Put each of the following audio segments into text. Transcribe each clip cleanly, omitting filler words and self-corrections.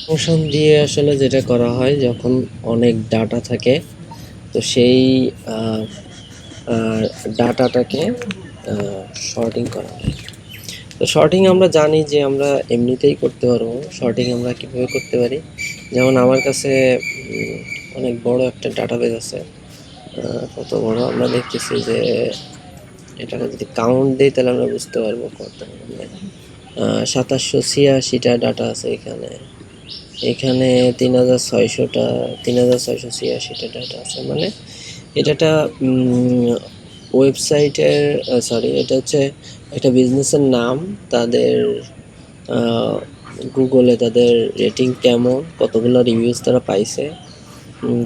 Function দিয়ে আসলে যেটা করা হয় যখন অনেক ডাটা থাকে, তো সেই ডাটাটাকে শর্টিং করা হয়। তো শর্টিং আমরা জানি যে আমরা এমনিতেই করতে পারবো। শর্টিং আমরা কীভাবে করতে পারি, যেমন আমার কাছে অনেক বড় একটা ডাটাবেস আছে। কত বড় আমরা দেখতেছি যে এটাকে যদি কাউন্ট দিই তাহলে আমরা বুঝতে পারবো কত। ৭৭৮৬টা ডাটা আছে এখানে। এখানে ৩৬৮৬টা ডাটা আছে। মানে এটা ওয়েবসাইটের সরি, এটা হচ্ছে একটা বিজনেসের নাম, তাদের গুগলে তাদের রেটিং কেমন, কতগুলো রিভিউজ তারা পাইছে,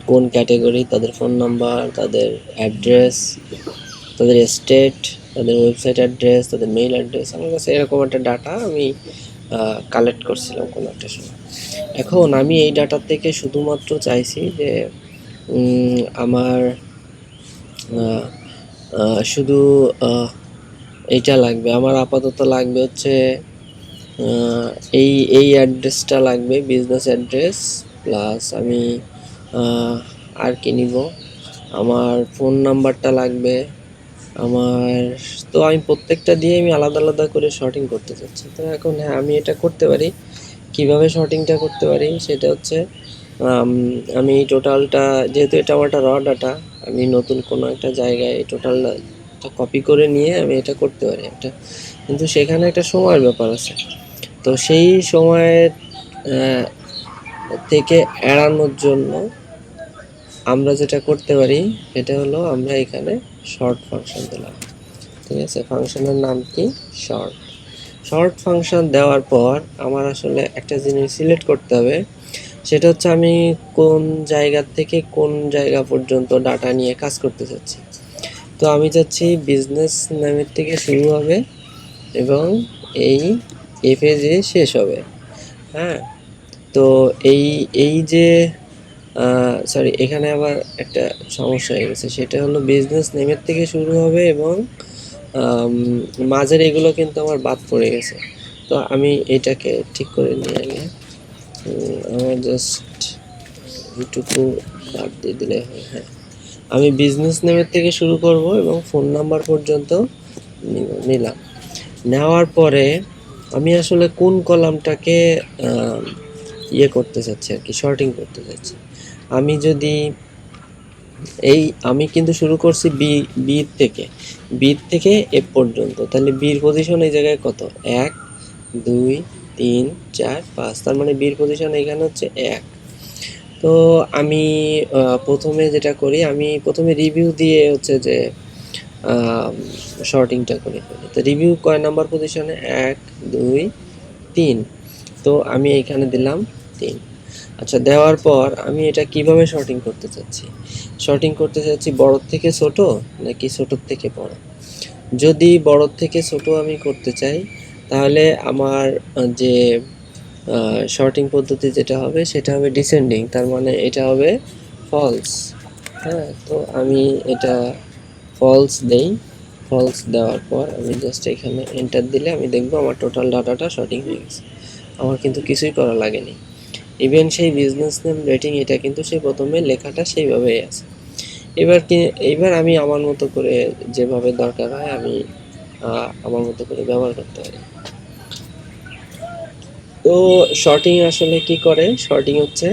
কোন ক্যাটেগরি, তাদের ফোন নাম্বার, তাদের অ্যাড্রেস, তাদের স্টেট, তাদের ওয়েবসাইট অ্যাড্রেস, তাদের মেইল অ্যাড্রেস। আমার কাছে এরকম একটা ডাটা আমি কালেক্ট করছিলাম কোনো একটা সময়। এখন আমি এই ডাটা থেকে শুধুমাত্র চাইছি যে আমার শুধু এইটা লাগবে, আমার আপাতত লাগবে হচ্ছে এই অ্যাড্রেসটা লাগবে, বিজনেস অ্যাড্রেস, প্লাস আমি আর কি নিব, আমার ফোন নাম্বারটা লাগবে আমার। তো আমি প্রত্যেকটা দিয়ে আমি আলাদা আলাদা করে শর্টিং করতে চাচ্ছি। তো এখন হ্যাঁ, আমি এটা করতে পারি। কিভাবে শর্টিংটা করতে পারি সেটা হচ্ছে, আমি টোটালটা, যেহেতু এটা আমার একটা র ডাটা, আমি নতুন কোনো একটা জায়গায় এই টোটালটা কপি করে নিয়ে আমি এটা করতে পারি একটা, কিন্তু সেখানে একটা সময়ের ব্যাপার আছে। তো সেই সময়ের থেকে এড়ানোর জন্য আমরা যেটা করতে পারি সেটা হলো, আমরা এখানে শর্ট ফাংশন দিলাম। ঠিক আছে, ফাংশনের নাম কি? শর্ট ফাংশন দেওয়ার পর আমার আসলে একটা জিনিস সিলেক্ট করতে হবে, সেটা হচ্ছে আমি কোন জায়গা থেকে কোন জায়গা পর্যন্ত ডাটা নিয়ে কাজ করতে চাচ্ছি। তো আমি চাচ্ছি বিজনেস নামের থেকে শুরু হবে এবং এই এফে শেষ হবে। হ্যাঁ, তো এই যে সরি, এখানে আবার একটা সমস্যা হয়ে গেছে, সেটা হলো বিজনেস নেমের থেকে শুরু হবে এবং মাঝের এগুলো কিন্তু আমার বাদ পড়ে গেছে। তো আমি এটাকে ঠিক করে নিয়ে আগে আমার জাস্ট এইটুকু বাদ দিয়ে দিলে হয়। হ্যাঁ, আমি বিজনেস নেমের থেকে শুরু করব এবং ফোন নাম্বার পর্যন্ত নিলাম। নেওয়ার পরে আমি আসলে কোন কলামটাকে ইয়ে করতে চাচ্ছি আর কি, শর্টিং করতে চাচ্ছি। আমি যদি আমি কিন্তু শুরু করছি বি থেকে এফ পর্যন্ত, তাহলে বির পজিশন এই জায়গায় কত? 1 2 3 4 5, তার মানে বির পজিশন এখানে হচ্ছে 1। তো আমি প্রথমে যেটা করি, আমি প্রথমে রিভিউ দিয়ে হচ্ছে যে শর্টিংটা করে ফেলি। তো রিভিউ কয় নাম্বার পজিশনে? 1 2 3। তো আমি এখানে দিলাম 3। আচ্ছা, দেওয়ার পর আমি এটা কিভাবে শর্টিং করতে চাচ্ছি বড় থেকে ছোট নাকি ছোট থেকে বড়। যদি বড় থেকে ছোট আমি করতে চাই, তাহলে আমার যে শর্টিং পদ্ধতি যেটা হবে সেটা হবে ডিসেন্ডিং, তার মানে এটা হবে ফলস। হ্যাঁ, তো আমি এটা ফলস দেই। ফলস দেওয়ার পর আমি জাস্ট এখানে এন্টার দিলে আমি দেখবো আমার টোটাল ডাটাটা শর্টিং হয়ে গেছে। আমার কিন্তু কিছুই করা লাগেনি। ইভেন সেই বিজনেস নেম রেটিং এটা কিন্তু সেই প্রথমে লেখাটা সেইভাবেই আছে। এবার আমি আমার মতো করে যেভাবে দরকার হয় আমি আমার মতো করে ব্যবহার করতে পারি। তো শর্টিং আসলে কি করে? শর্টিং হচ্ছে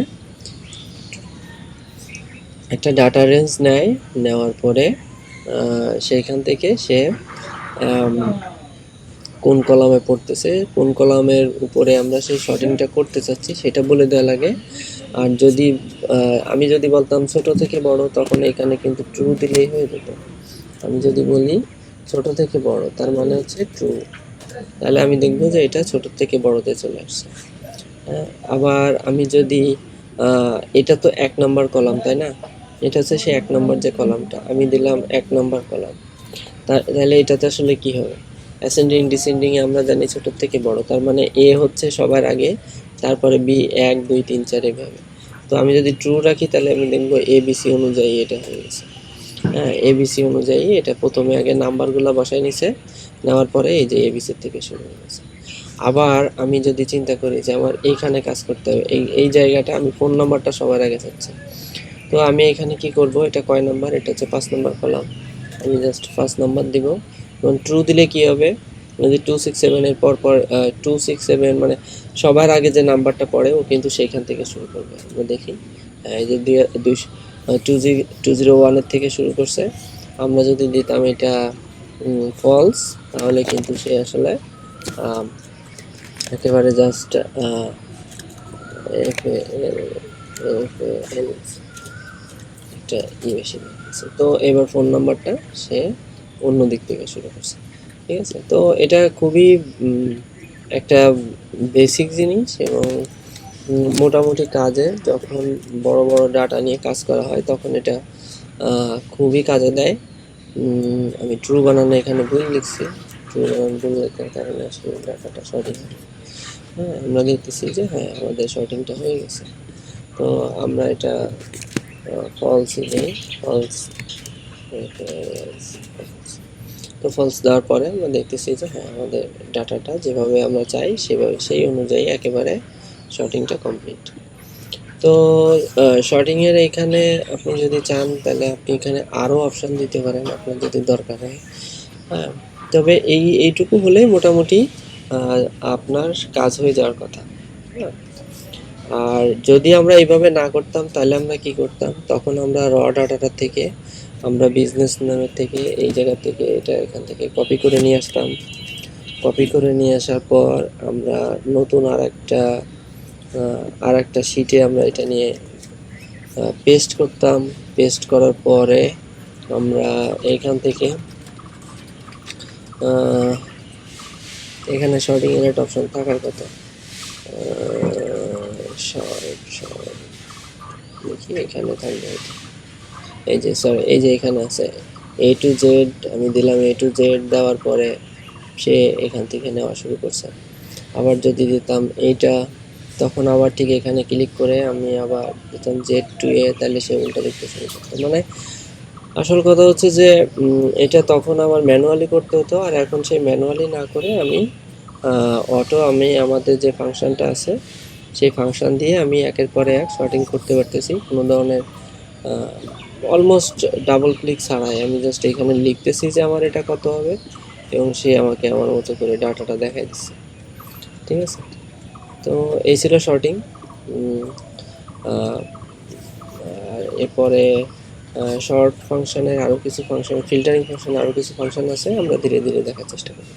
একটা ডাটা রেঞ্জ নেওয়ার পরে সেইখান থেকে সে কোন কলামে পড়তেছে, কোন কলামের উপরে আমরা সেই শর্টিংটা করতে চাচ্ছি সেটা বলে দেওয়া লাগে। আর যদি আমি যদি বলতাম ছোট থেকে বড়, তখন এখানে কিন্তু ট্রু দিলেই হয়ে যেত। আমি যদি বলি ছোট থেকে বড়, তার মানে হচ্ছে ট্রু, তাহলে আমি দেখবো যে এটা ছোট থেকে বড়তে চলে আসছে। আবার আমি যদি এটা তো 1 নম্বর কলাম, তাই না? এটা হচ্ছে সেই 1 নম্বর যে কলামটা, আমি দিলাম 1 নম্বর কলাম। তাহলে এটাতে আসলে কি হবে? অ্যাসেন্ডিং ডিসেন্ডিং আমরা জানি ছোট থেকে বড়, তার মানে এ হচ্ছে সবার আগে, তারপরে বি 1 2 3 4 এভাবে। তো আমি যদি ট্রু রাখি তাহলে আমি দেখবো এবিসি অনুযায়ী এটা হয়ে গেছে। হ্যাঁ, এবিসি অনুযায়ী এটা প্রথমে আগে নাম্বারগুলো বসায় নিছে, নেওয়ার পরে এই যে এবিসি থেকে শুরু হয়ে গেছে। আবার আমি যদি চিন্তা করি যে আমার এইখানে কাজ করতে হবে, এই জায়গাটা আমি ফোন নাম্বারটা সবার আগে চাচ্ছি, তো আমি এখানে কি করব, এটা কয় নাম্বার, এটা হচ্ছে 5 নাম্বার কলাম, আমি জাস্ট 5 নাম্বার দিব এবং ট্রু দিলে কি হবে, যদি 267 এর পর 267 মানে সবার আগে যে নাম্বারটা পড়ে ও কিন্তু সেইখান থেকে শুরু করবে। আমরা দেখি, এই যে 201 এর থেকে শুরু করছে, আমরা যদি দিতাম এটা ফলস, তাহলে কিন্তু সে আসলে একেবারে জাস্ট একটা বেশি দিচ্ছে। তো এবার ফোন নাম্বারটা সে অন্য দিক থেকে শুরু করছে, ঠিক আছে। তো এটা খুবই একটা বেসিক জিনিস এবং মোটামুটি কাজে যখন বড় বড় ডাটা নিয়ে কাজ করা হয় তখন এটা খুবই কাজে দেয়। আমি ট্রু বানানো এখানে ভুল লিখছি, ট্রু বানানো ভুল লেখার কারণে আসলে ডাটাটা সঠিক হয়। হ্যাঁ, আমরা দেখতেছি যে হ্যাঁ আমাদের শর্টিংটা হয়ে গেছে। তো আমরা এটা ফলস নেই, ফলস, তো ফলস দেওয়ার পরে আমরা দেখতেছি যে হ্যাঁ আমাদের ডাটাটা যেভাবে আমরা চাই সেভাবে সেই অনুযায়ী একেবারে শর্টিংটা কমপ্লিট। তো শর্টিংয়ের এখানে আপনি যদি চান তাহলে আপনি এখানে আরও অপশান দিতে পারেন আপনার যদি দরকার হয়। হ্যাঁ, তবে এইটুকু হলেই মোটামুটি আপনার কাজ হয়ে যাওয়ার কথা। হ্যাঁ, আর যদি আমরা এইভাবে না করতাম তাহলে আমরা কি করতাম, তখন আমরা র ডাটাটা থেকে আমরা বিজনেস নামের থেকে এই জায়গা থেকে এটা এখান থেকে কপি করে নিয়ে আসতাম। কপি করে নিয়ে আসার পর আমরা নতুন আর একটা শিটে আমরা এটা নিয়ে পেস্ট করতাম। পেস্ট করার পরে আমরা এইখান থেকে এখানে শর্টিং এর একটা অপশন থাকার কথা, দেখি এখানে থাকবে, এই যে সরি এই যে এখানে আছে A to Z, আমি দিলাম A to Z, দেওয়ার পরে সে এখান থেকে নেওয়া শুরু করছে। আবার যদি দিতাম এইটা, তখন আবার ঠিক এখানে ক্লিক করে আমি আবার দিতাম Z to A, তাহলে সে উল্টা লিখতে শুরু করতো। মানে আসল কথা হচ্ছে যে এটা তখন আমার ম্যানুয়ালি করতে হতো, আর এখন সেই ম্যানুয়ালি না করে আমি আমি আমাদের যে ফাংশনটা আছে সেই ফাংশন দিয়ে আমি একের পরে এক শর্টিং করতে পারতেছি কোনো ধরনের অলমোস্ট ডাবল ক্লিক ছাড়াই। আমি জাস্ট এখানে লিখতেছি যে আমার এটা কত হবে এবং সে আমাকে আমার মতো করে ডাটাটা দেখাই দিচ্ছে, ঠিক আছে। তো এই ছিল শর্টিং। আর এরপরে শর্ট ফাংশনের আরও কিছু ফাংশন, ফিল্টারিং ফাংশন আরও কিছু ফাংশন আছে, আমরা ধীরে ধীরে দেখার চেষ্টা করি।